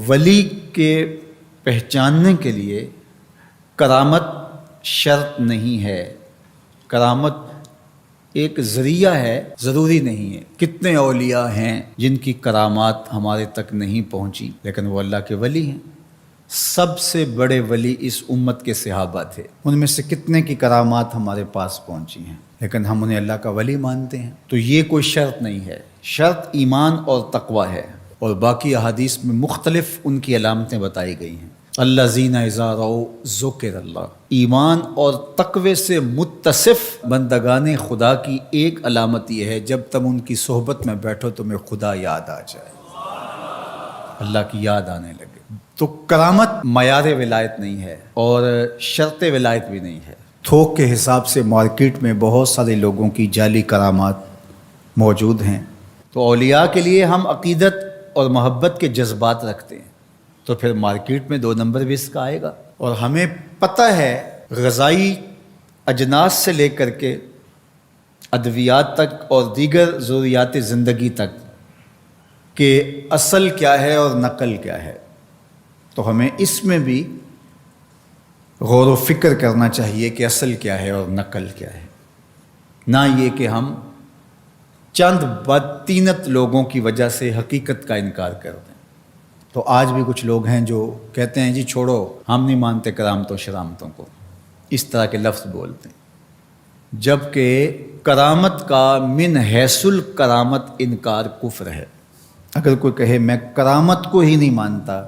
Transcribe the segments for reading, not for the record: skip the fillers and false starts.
ولی کے پہچاننے کے لیے کرامت شرط نہیں ہے، کرامت ایک ذریعہ ہے، ضروری نہیں ہے۔ کتنے اولیاء ہیں جن کی کرامات ہمارے تک نہیں پہنچی لیکن وہ اللہ کے ولی ہیں۔ سب سے بڑے ولی اس امت کے صحابہ تھے، ان میں سے کتنے کی کرامات ہمارے پاس پہنچی ہیں لیکن ہم انہیں اللہ کا ولی مانتے ہیں۔ تو یہ کوئی شرط نہیں ہے، شرط ایمان اور تقوی ہے، اور باقی احادیث میں مختلف ان کی علامتیں بتائی گئی ہیں۔ الذین اذا رأوا ذکر اللہ، ایمان اور تقوی سے متصف بندگان خدا کی ایک علامت یہ ہے جب تم ان کی صحبت میں بیٹھو تمہیں خدا یاد آ جائے، اللہ کی یاد آنے لگے۔ تو کرامت معیار ولایت نہیں ہے اور شرط ولایت بھی نہیں ہے۔ تھوک کے حساب سے مارکیٹ میں بہت سارے لوگوں کی جعلی کرامات موجود ہیں، تو اولیاء کے لیے ہم عقیدت اور محبت کے جذبات رکھتے ہیں تو پھر مارکیٹ میں 2 نمبر بھی اس کا آئے گا۔ اور ہمیں پتہ ہے غذائی اجناس سے لے کر کے ادویات تک اور دیگر ضروریات زندگی تک کہ اصل کیا ہے اور نقل کیا ہے، تو ہمیں اس میں بھی غور و فکر کرنا چاہیے کہ اصل کیا ہے اور نقل کیا ہے، نہ یہ کہ ہم چند بدطینت لوگوں کی وجہ سے حقیقت کا انکار کر دیں۔ تو آج بھی کچھ لوگ ہیں جو کہتے ہیں جی چھوڑو، ہم نہیں مانتے کرامتوں شرامتوں کو، اس طرح کے لفظ بولتے ہیں، جبکہ کرامت کا من حیث الکرامت انکار کفر ہے۔ اگر کوئی کہے میں کرامت کو ہی نہیں مانتا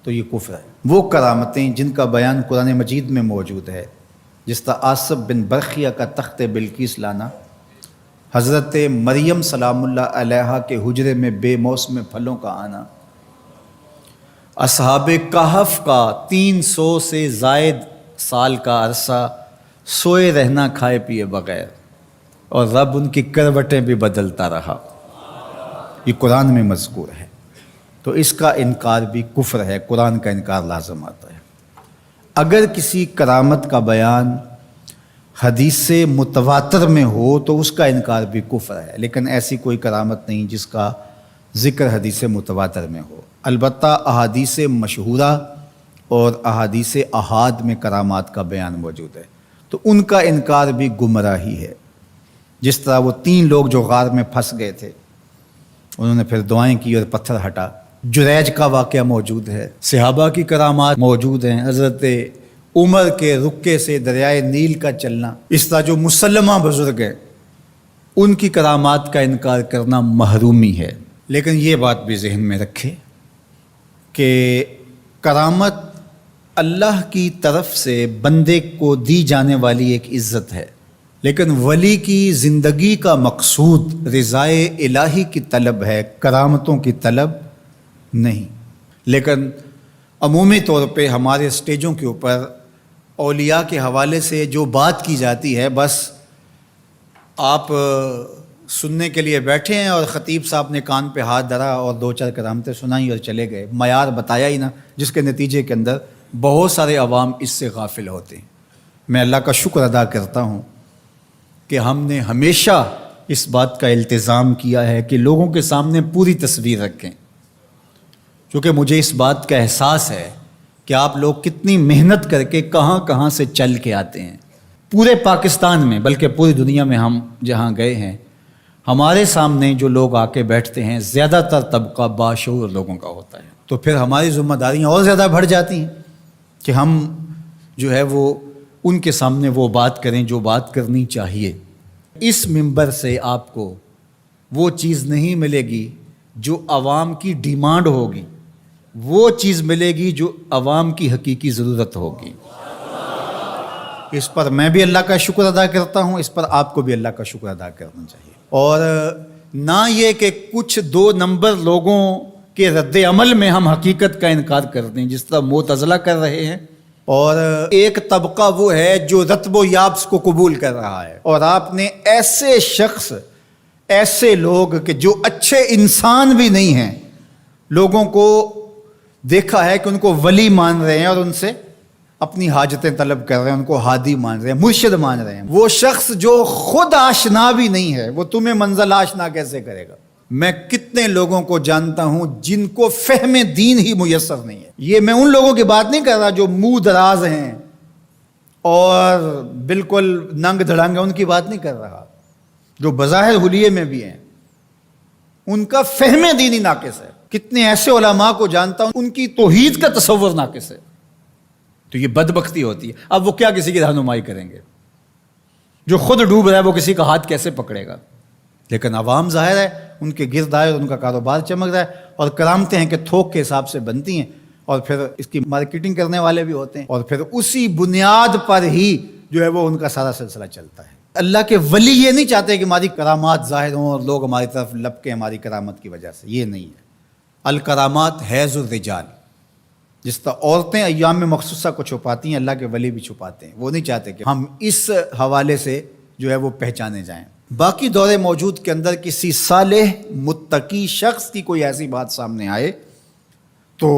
تو یہ کفر ہے۔ وہ کرامتیں جن کا بیان قرآن مجید میں موجود ہے، جس طرح آصف بن برخیہ کا تخت بلقیس لانا، حضرت مریم سلام اللہ علیہا کے حجرے میں بے موسم پھلوں کا آنا، اصحاب کہف کا 300 سے زائد سال کا عرصہ سوئے رہنا کھائے پیے بغیر، اور رب ان کی کروٹیں بھی بدلتا رہا، یہ قرآن میں مذکور ہے۔ تو اس کا انکار بھی کفر ہے، قرآن کا انکار لازم آتا ہے۔ اگر کسی کرامت کا بیان حدیث متواتر میں ہو تو اس کا انکار بھی کفر ہے، لیکن ایسی کوئی کرامت نہیں جس کا ذکر حدیث متواتر میں ہو۔ البتہ احادیث مشہورہ اور احادیث احاد میں کرامات کا بیان موجود ہے، تو ان کا انکار بھی گمراہی ہے۔ جس طرح وہ 3 لوگ جو غار میں پھنس گئے تھے، انہوں نے پھر دعائیں کی اور پتھر ہٹا۔ جریج کا واقعہ موجود ہے، صحابہ کی کرامات موجود ہیں، حضرت عمر کے رکے سے دریائے نیل کا چلنا، اس طرح جو مسلمہ بزرگ ہیں ان کی کرامات کا انکار کرنا محرومی ہے۔ لیکن یہ بات بھی ذہن میں رکھے کہ کرامت اللہ کی طرف سے بندے کو دی جانے والی ایک عزت ہے، لیکن ولی کی زندگی کا مقصود رضائے الہی کی طلب ہے، کرامتوں کی طلب نہیں۔ لیکن عمومی طور پہ ہمارے اسٹیجوں کے اوپر اولیاء کے حوالے سے جو بات کی جاتی ہے، بس آپ سننے کے لیے بیٹھے ہیں اور خطیب صاحب نے کان پہ ہاتھ دھرا اور 2-4 کرامتیں سنائی اور چلے گئے، معیار بتایا ہی نہ، جس کے نتیجے کے اندر بہت سارے عوام اس سے غافل ہوتے ہیں۔ میں اللہ کا شکر ادا کرتا ہوں کہ ہم نے ہمیشہ اس بات کا التزام کیا ہے کہ لوگوں کے سامنے پوری تصویر رکھیں، کیونکہ مجھے اس بات کا احساس ہے کہ آپ لوگ کتنی محنت کر کے کہاں کہاں سے چل کے آتے ہیں، پورے پاکستان میں بلکہ پوری دنیا میں ہم جہاں گئے ہیں، ہمارے سامنے جو لوگ آ کے بیٹھتے ہیں زیادہ تر طبقہ باشعور لوگوں کا ہوتا ہے، تو پھر ہماری ذمہ داریاں اور زیادہ بڑھ جاتی ہیں کہ ہم جو ہے وہ ان کے سامنے وہ بات کریں جو بات کرنی چاہیے۔ اس منبر سے آپ کو وہ چیز نہیں ملے گی جو عوام کی ڈیمانڈ ہوگی، وہ چیز ملے گی جو عوام کی حقیقی ضرورت ہوگی۔ اس پر میں بھی اللہ کا شکر ادا کرتا ہوں، اس پر آپ کو بھی اللہ کا شکر ادا کرنا چاہیے، اور نہ یہ کہ کچھ 2 نمبر لوگوں کے رد عمل میں ہم حقیقت کا انکار کر دیں، جس طرح معتزلہ کر رہے ہیں، اور ایک طبقہ وہ ہے جو رتب و یابس کو قبول کر رہا ہے، اور آپ نے ایسے شخص، ایسے لوگ کہ جو اچھے انسان بھی نہیں ہیں، لوگوں کو دیکھا ہے کہ ان کو ولی مان رہے ہیں اور ان سے اپنی حاجتیں طلب کر رہے ہیں، ان کو ہادی مان رہے ہیں، مرشد مان رہے ہیں۔ وہ شخص جو خود آشنا بھی نہیں ہے، وہ تمہیں منزل آشنا کیسے کرے گا؟ میں کتنے لوگوں کو جانتا ہوں جن کو فہم دین ہی میسر نہیں ہے. یہ میں ان لوگوں کی بات نہیں کر رہا جو منہ دراز ہیں اور بالکل ننگ دھڑنگ ہیں، ان کی بات نہیں کر رہا. جو بظاہر حلیے میں بھی ہیں ان کا فہم دینی ناقص ہے. کتنے ایسے علماء کو جانتا ہوں ان کی توحید کا تصور ناقص ہے. تو یہ بدبختی ہوتی ہے. اب وہ کیا کسی کی رہنمائی کریں گے؟ جو خود ڈوب رہا ہے وہ کسی کا ہاتھ کیسے پکڑے گا؟ لیکن عوام ظاہر ہے ان کے گرد آئے اور ان کا کاروبار چمک رہا ہے، اور کرامتیں ہیں کہ تھوک کے حساب سے بنتی ہیں، اور پھر اس کی مارکیٹنگ کرنے والے بھی ہوتے ہیں، اور پھر اسی بنیاد پر ہی جو ہے وہ ان کا سارا سلسلہ چلتا ہے. اللہ کے ولی یہ نہیں چاہتے کہ ہماری کرامات ظاہر ہوں اور لوگ ہماری طرف لپکیں ہماری کرامت کی وجہ سے. یہ نہیں ہے. الکرامات حیض الرجال. جس طرح عورتیں ایام میں مخصوصہ کو چھپاتی ہیں، اللہ کے ولی بھی چھپاتے ہیں. وہ نہیں چاہتے کہ ہم اس حوالے سے جو ہے وہ پہچانے جائیں. باقی دور موجود کے اندر کسی صالح متقی شخص کی کوئی ایسی بات سامنے آئے تو